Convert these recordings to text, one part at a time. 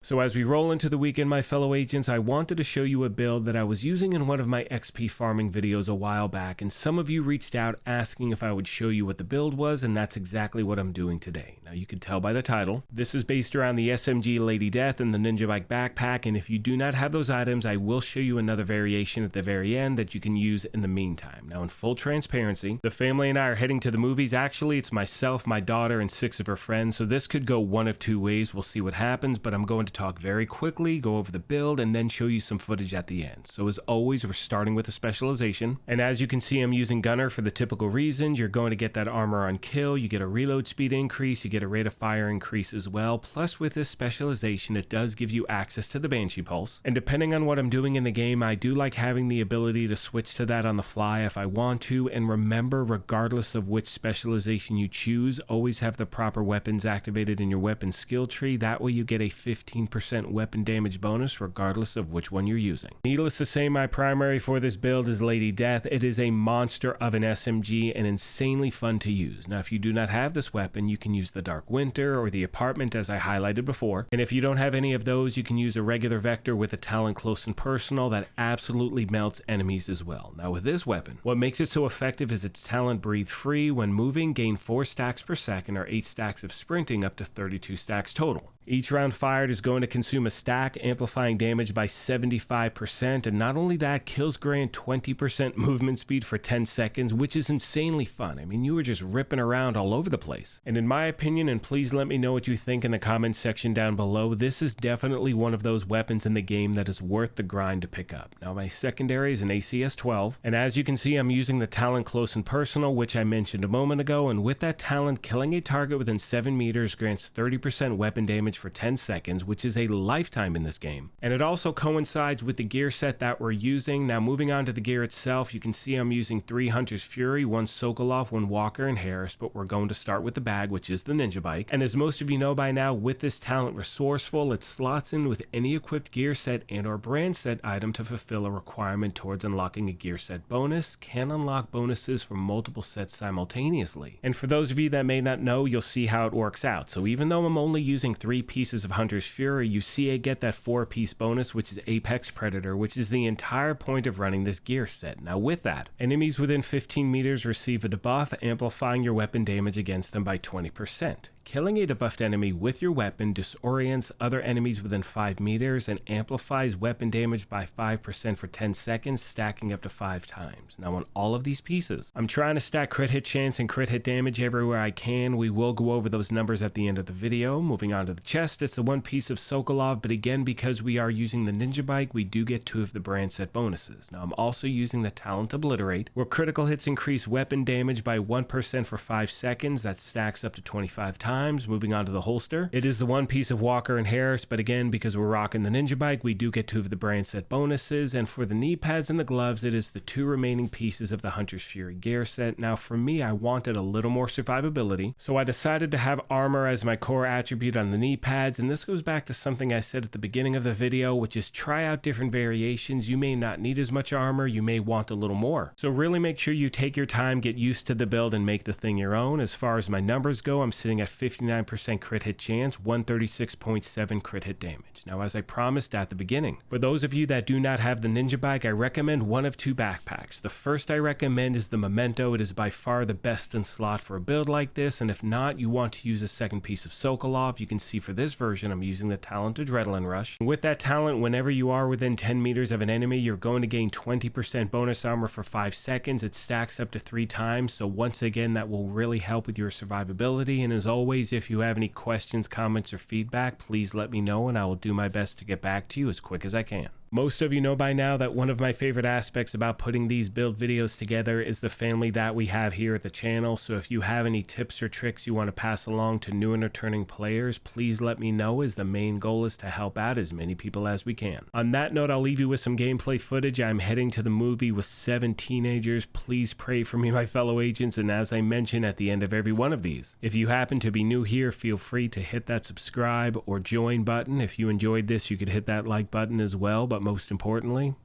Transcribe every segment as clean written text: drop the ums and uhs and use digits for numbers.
So as we roll into the weekend, my fellow agents, I wanted to show you a build that I was using in one of my XP farming videos a while back, and some of you reached out asking if I would show you what the build was, and that's exactly what I'm doing today. Now you can tell by the title, this is based around the SMG Lady Death and the Ninja Bike backpack, and if you do not have those items, I will show you another variation at the very end that you can use in the meantime. Now in full transparency, the family and I are heading to the movies. Actually, it's myself, my daughter, and 6 of her friends, so this could go one of two ways. We'll see what happens, but I'm going to talk very quickly, go over the build, and then show you some footage at the end. So as always, we're starting with a specialization, and as you can see, I'm using Gunner for the typical reasons. You're going to get that armor on kill, you get a reload speed increase, you get a rate of fire increase as well, plus with this specialization, it does give you access to the Banshee Pulse, and depending on what I'm doing in the game, I do like having the ability to switch to that on the fly if I want to. And remember, regardless of which specialization you choose, always have the proper weapons activated in your weapon skill tree. That way you get a 15% weapon damage bonus regardless of which one you're using. Needless to say, my primary for this build is Lady Death. It is a monster of an SMG and insanely fun to use. Now if you do not have this weapon, you can use the Dark Winter or the Apartment as I highlighted before, and if you don't have any of those, you can use a regular Vector with a Talent Close and Personal that absolutely melts enemies as well. Now with this weapon, what makes it so effective is its Talent Breathe Free. When moving, gain 4 stacks per second or 8 stacks of sprinting, up to 32 stacks total. Each round fired is going to consume a stack, amplifying damage by 75%, and not only that, kills grant 20% movement speed for 10 seconds, which is insanely fun. I mean, you were just ripping around all over the place. And in my opinion, and please let me know what you think in the comments section down below, this is definitely one of those weapons in the game that is worth the grind to pick up. Now my secondary is an ACS-12, and as you can see, I'm using the Talent Close and Personal, which I mentioned a moment ago, and with that talent, killing a target within 7 meters grants 30% weapon damage for 10 seconds, which is a lifetime in this game. And it also coincides with the gear set that we're using. Now moving on to the gear itself, you can see I'm using 3 Hunter's Fury, 1 Sokolov, 1 Walker, and Harris, but we're going to start with the bag, which is the Ninja Bike. And as most of you know by now, with this talent Resourceful, it slots in with any equipped gear set and or brand set item to fulfill a requirement towards unlocking a gear set bonus, can unlock bonuses from multiple sets simultaneously. And for those of you that may not know, you'll see how it works out. So even though I'm only using 3 pieces of Hunter's Fury, you see I get that 4-piece bonus, which is Apex Predator, which is the entire point of running this gear set. Now with that, enemies within 15 meters receive a debuff, amplifying your weapon damage against them by 20%. Killing a debuffed enemy with your weapon disorients other enemies within 5 meters and amplifies weapon damage by 5% for 10 seconds, stacking up to 5 times. Now on all of these pieces, I'm trying to stack crit hit chance and crit hit damage everywhere I can. We will go over those numbers at the end of the video. Moving on to the chest, it's the 1 piece of Sokolov, but again, because we are using the Ninja Bike, we do get 2 of the brand set bonuses. Now I'm also using the Talent Obliterate, where critical hits increase weapon damage by 1% for 5 seconds. That stacks up to 25 times. Moving on to the holster, it is the 1 piece of Walker and Harris, but again, because we're rocking the Ninja Bike, we do get 2 of the brand set bonuses. And for the knee pads and the gloves, it is the 2 remaining pieces of the Hunter's Fury gear set. Now for me, I wanted a little more survivability, so I decided to have armor as my core attribute on the knee pads. And this goes back to something I said at the beginning of the video, which is try out different variations. You may not need as much armor, you may want a little more. So really make sure you take your time, get used to the build, and make the thing your own. As far as my numbers go, I'm sitting at 59% crit hit chance, 136.7 crit hit damage. Now as I promised at the beginning, for those of you that do not have the Ninja Bike, I recommend one of 2 backpacks. The first I recommend is the Memento. It is by far the best in slot for a build like this, and if not, you want to use a 2nd piece of Sokolov. You can see for this version, I'm using the Talent Adrenaline Rush. With that talent, whenever you are within 10 meters of an enemy, you're going to gain 20% bonus armor for 5 seconds. It stacks up to 3 times, so once again, that will really help with your survivability. And as always, if you have any questions, comments, or feedback, please let me know and I will do my best to get back to you as quick as I can. Most of you know by now that one of my favorite aspects about putting these build videos together is the family that we have here at the channel. So if you have any tips or tricks you want to pass along to new and returning players, please let me know, as the main goal is to help out as many people as we can. On that note, I'll leave you with some gameplay footage. I'm heading to the movie with 7 teenagers. Please pray for me, my fellow agents, and as I mention at the end of every one of these, if you happen to be new here, feel free to hit that subscribe or join button. If you enjoyed this, you could hit that like button as well, but most importantly,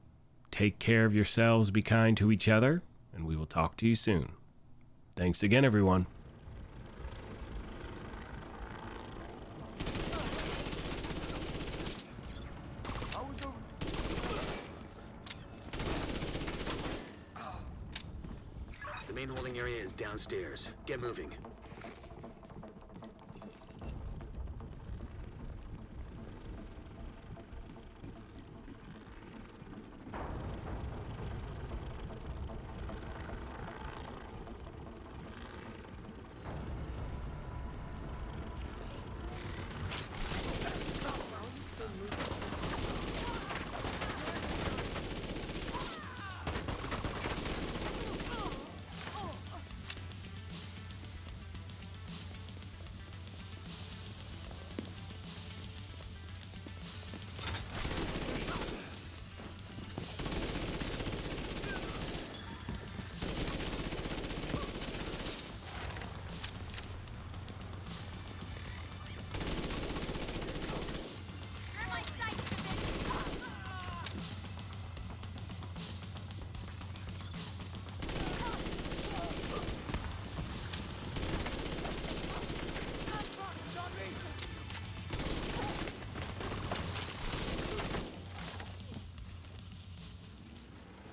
take care of yourselves, be kind to each other, and we will talk to you soon. Thanks again, everyone. main holding area is downstairs. Get moving.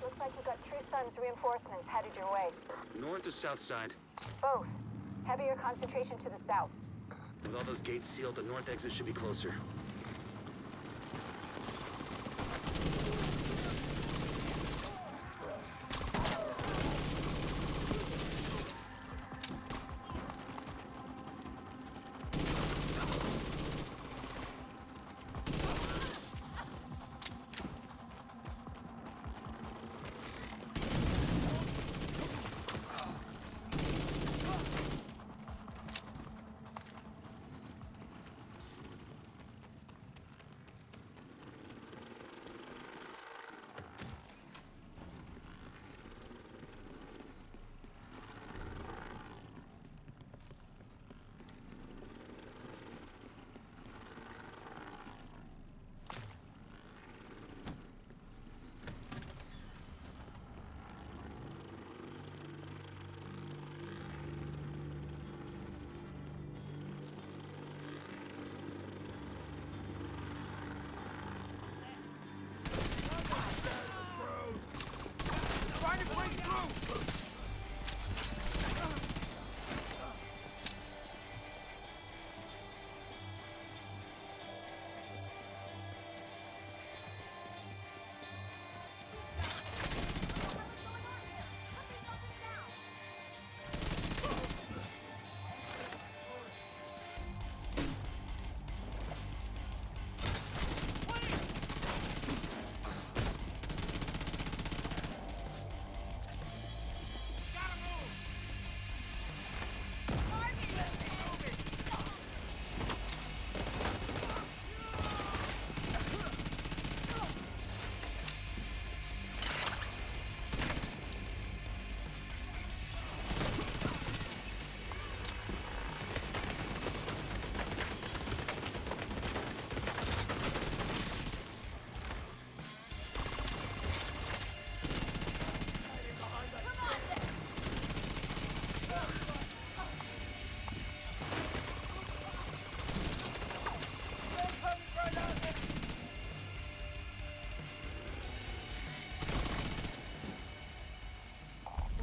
Looks like you got True Sun's reinforcements headed your way. North or south side? Both. Heavier concentration to the south. With all those gates sealed, the north exit should be closer.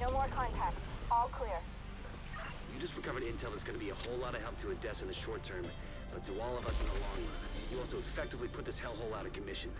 No more contacts. All clear. You just recovered intel that's going to be a whole lot of help to Odessa in the short term, but to all of us in the long run. You also effectively put this hellhole out of commission.